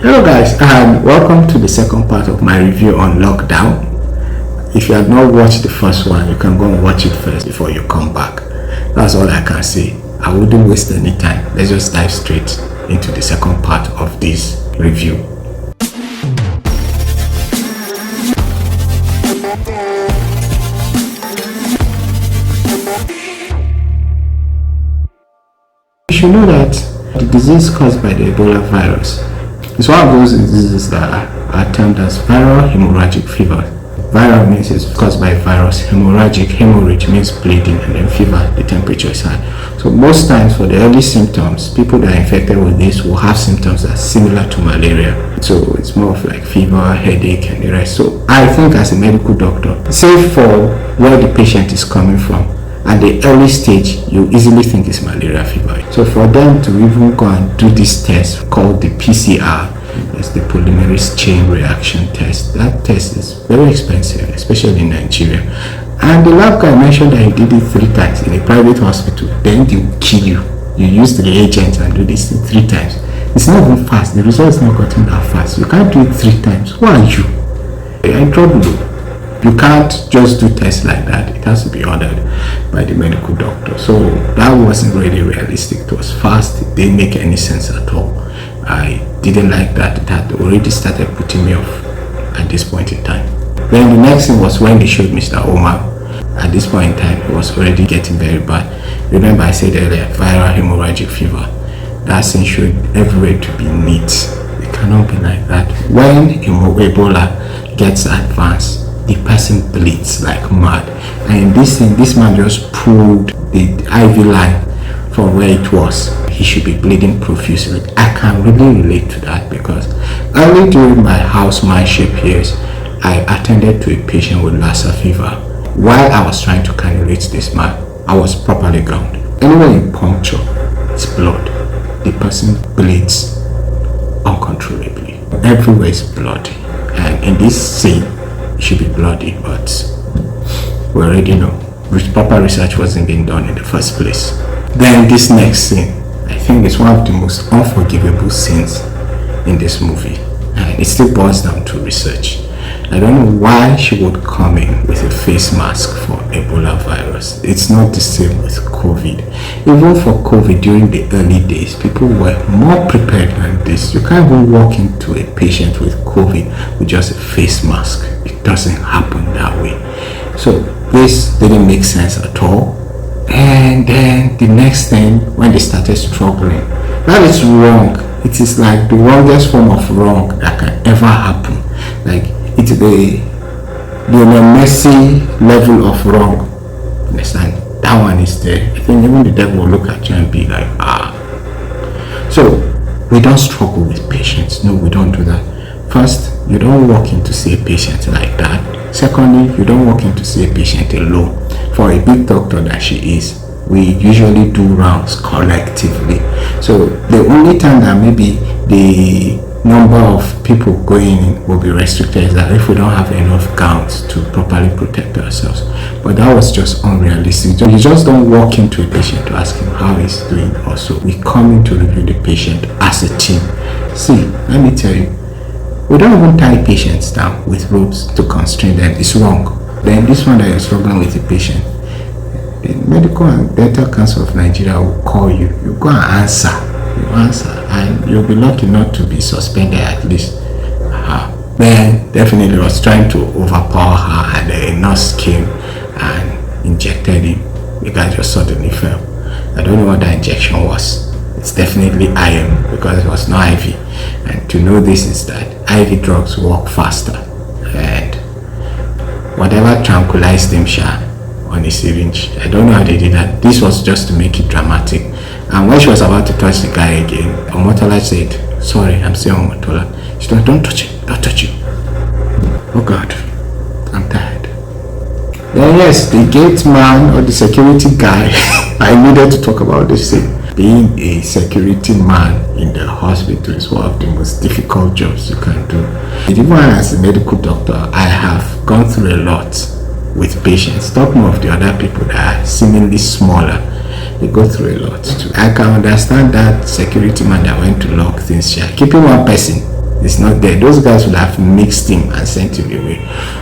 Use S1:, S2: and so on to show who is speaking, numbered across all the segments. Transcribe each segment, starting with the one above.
S1: Hello guys, and welcome to the second part of my review on lockdown. If you have not watched the first one, you can go and watch it first before you come back. That's all I can say. I wouldn't waste any time. Let's just dive straight into the second part of this review. You should know that the disease caused by the Ebola virus is one of those diseases that are termed as viral hemorrhagic fever. Viral means it's caused by virus. Hemorrhagic, hemorrhage means bleeding, and then fever, the temperature is high. So most times for the early symptoms, people that are infected with this will have symptoms that are similar to malaria. So it's more of like fever, headache, and the rest. So I think as a medical doctor, save for where the patient is coming from, at the early stage, you easily think it's malaria fever. So for them to even go and do this test called the PCR, that's the polymerase chain reaction test. That test is very expensive, especially in Nigeria. And the lab guy mentioned that he did it 3 times in a private hospital. Then they will kill you. You use the reagent and do this thing 3 times. It's not even fast. The result is not gotten that fast. You can't do it 3 times. Who are you? You're in trouble. You can't just do tests like that. It has to be ordered by the medical doctor. So that wasn't really realistic. It was fast. It didn't make any sense at all. I didn't like that. It had already started putting me off at this point in time. Then the next thing was when they showed Mr. Omar. At this point in time, it was already getting very bad. Remember I said earlier, viral hemorrhagic fever. That thing showed everywhere to be neat. It cannot be like that. When Ebola gets advanced, the person bleeds like mad, and this man just pulled the IV line from where it was. He should be bleeding profusely. I can really relate to that because early during my housemanship years, I attended to a patient with Lassa fever. While I was trying to cannulate this man, I was properly gowned. Anywhere you puncture, it's blood. The person bleeds uncontrollably. Everywhere is blood, and in this scene it should be bloody, but we already know proper research wasn't being done in the first place. Then this next scene, I think it's one of the most unforgivable scenes in this movie, and it still boils down to research. I don't know why she would come in with a face mask for Ebola virus. It's not the same with COVID. Even for COVID during the early days, people were more prepared than this. You can't even walk into a patient with COVID with just a face mask. It doesn't happen that way. So this didn't make sense at all. And then the next thing, when they started struggling, that is wrong. It is like the wrongest form of wrong that can ever happen. Like it's the Messi level of wrong. Understand? That one is there. I think even the devil will look at you and be like, ah. So we don't struggle with patients. No, we don't do that. First, you don't walk in to see a patient like that. Secondly, you don't walk in to see a patient alone. For a big doctor that she is, we usually do rounds collectively. So the only time that maybe the number of people going in will be restricted is that if we don't have enough gowns to properly protect ourselves. But that was just unrealistic. You just don't walk into a patient to ask him how he's doing. Also, we come in to review the patient as a team. See, let me tell you, we don't even tie patients down with ropes to constrain them. It's wrong. Then this one that you're struggling with the patient, the Medical and Dental Council of Nigeria will call you. You go and answer. You answer, and you'll be lucky not to be suspended at least. Then definitely was trying to overpower her, and a nurse came and injected him. The guy just suddenly fell. I don't know what that injection was. It's definitely iron because it was no IV. And to know this is that IV drugs work faster, and whatever tranquilized him on a syringe, I don't know how they did that. This was just to make it dramatic. And when she was about to touch the guy again, Omotola said, sorry, I'm saying Omotola. She said, don't touch him, don't touch him. Oh God, I'm tired. Then yes, the gate man or the security guy, I needed to talk about this thing. Being a security man in the hospital is one of the most difficult jobs you can do. Even as a medical doctor, I have gone through a lot with patients. Talk more of the other people that are seemingly smaller. They go through a lot too. I can understand that security man that went to lock things here. Keeping one person It's not there. Those guys would have mixed him and sent him away.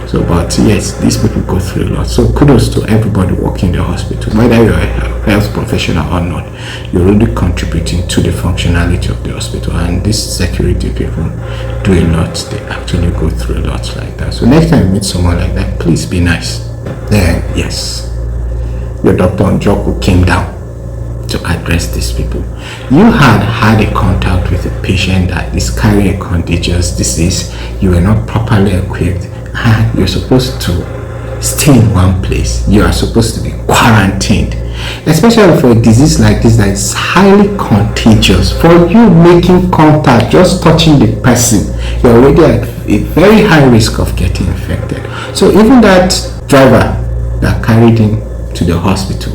S1: So, but yes, these people go through a lot. So kudos to everybody working in the hospital, whether you're a health professional or not. You're really contributing to the functionality of the hospital, and these security people do a lot. They actually go through a lot like that. So next time you meet someone like that, please be nice. Then yes, your doctor Njoku came down to address these people. You had a contact with a patient that is carrying a contagious disease. You were not properly equipped, and you're supposed to stay in one place. You are supposed to be quarantined, especially for a disease like this that is highly contagious. For you making contact, just touching the person, you're already at a very high risk of getting infected. So even that driver that carried him to the hospital,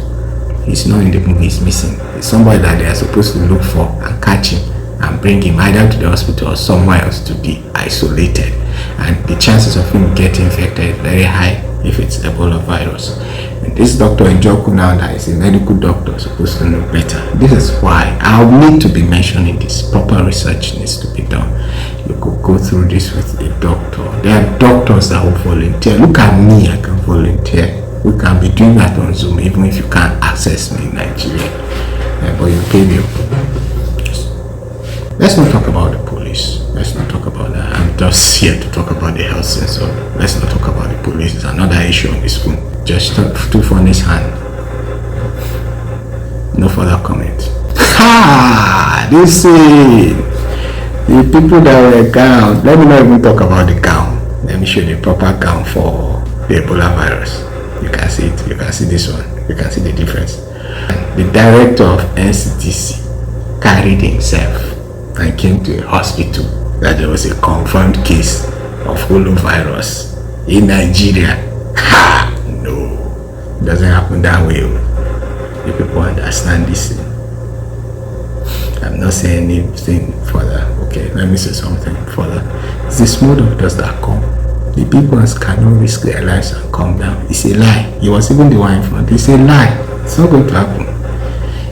S1: he's not in the movie, he's missing. It's somebody that they are supposed to look for and catch him and bring him either to the hospital or somewhere else to be isolated. And the chances of him getting infected is very high if it's Ebola virus. And this Dr. Njoku now, that is a medical doctor, is supposed to know better. This is why I'll need to be mentioning this. Proper research needs to be done. You could go through this with a doctor. There are doctors that will volunteer. Look at me, I can volunteer. We can be doing that on Zoom even if you can't access me in Nigeria. But you pay me. Let's not talk about the police. Let's not talk about that. I'm just here to talk about the health sensor. Let's not talk about the police. It's another issue on this phone. Just two funnies hand. No further comment. Ha! This is the people that were gowned. Let me not even talk about the gown. Let me show you the proper gown for the Ebola virus. You can see it. You can see this one. You can see the difference. The director of NCDC carried himself and came to a hospital that there was a confirmed case of holovirus in Nigeria. Ha! No, it doesn't happen that way. The people understand this thing. I'm not saying anything further. Okay, let me say something further. It's the small doctors that come. The people cannot risk their lives and come down. It's a lie. He was even the one in front. It's a lie. It's not going to happen.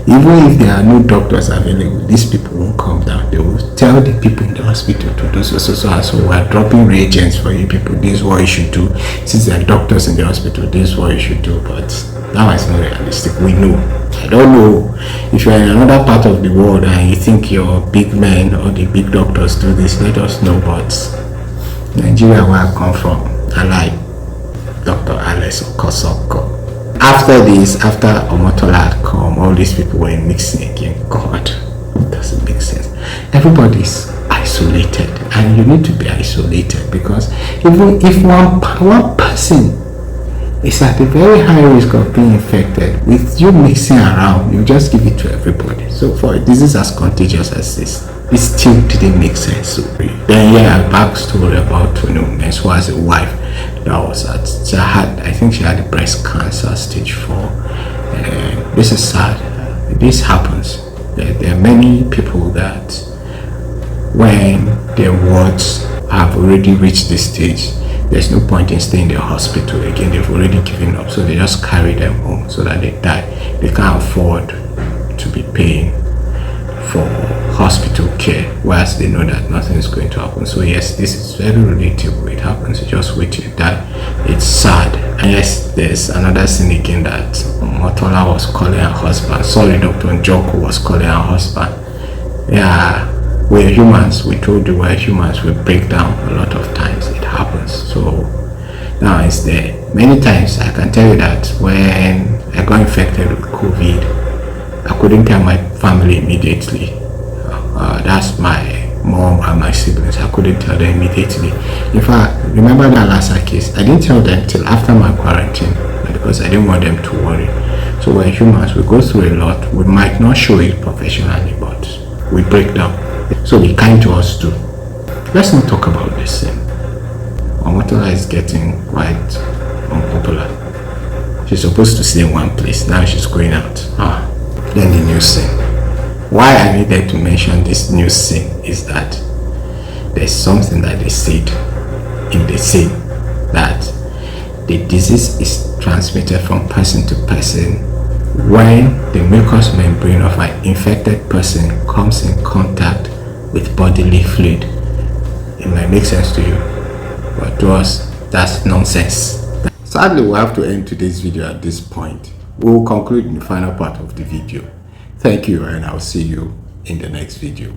S1: Even if there are no doctors available, these people won't come down. They will tell the people in the hospital to do so we're dropping reagents for you people. This is what you should do. Since there are doctors in the hospital, this is what you should do. But that is not realistic. We know. I don't know if you're in another part of the world and you think your big men or the big doctors do this. Let us know. But Nigeria, where I come from, I like Dr. Alex Okosoko. After this, after Omotola had come, all these people were mixing again. God, it doesn't make sense. Everybody's isolated, and you need to be isolated, because even if one person is at a very high risk of being infected, with you mixing around, you just give it to everybody. So for a disease as contagious as this, it still didn't make sense. So then a backstory about Ms. who has a wife that was I think she had breast cancer stage 4. This is sad. This happens. There are many people that when their wards have already reached this stage, there's no point in staying in the hospital again. They've already given up, so they just carry them home so that they die. They can't afford to be paying for hospital care, whilst they know that nothing is going to happen. So yes, this is very relatable. It happens. You just wait till you die. It's sad. And yes, there's another thing again that Motola was calling her husband. Sorry, Dr. Njoku was calling her husband. Yeah, we're humans. We told you we're humans. We break down a lot of times. It happens. So now it's there. Many times I can tell you that when I got infected with COVID, I couldn't tell my family immediately. That's my mom and my siblings. I couldn't tell them immediately. In fact, remember that Lassa case? I didn't tell them till after my quarantine because I didn't want them to worry. So we're humans. We go through a lot. We might not show it professionally, but we break down. So be kind to us too. Let's not talk about this thing. Omotola is getting quite unpopular. She's supposed to stay in one place. Now she's going out. Then the news thing. Why I needed to mention this news thing is that there's something that they said in the scene, that the disease is transmitted from person to person when the mucous membrane of an infected person comes in contact with bodily fluid. make sense to you, but to us, that's nonsense. Sadly, we'll have to end today's video at this point. We will conclude in the final part of the video. Thank you, and I'll see you in the next video.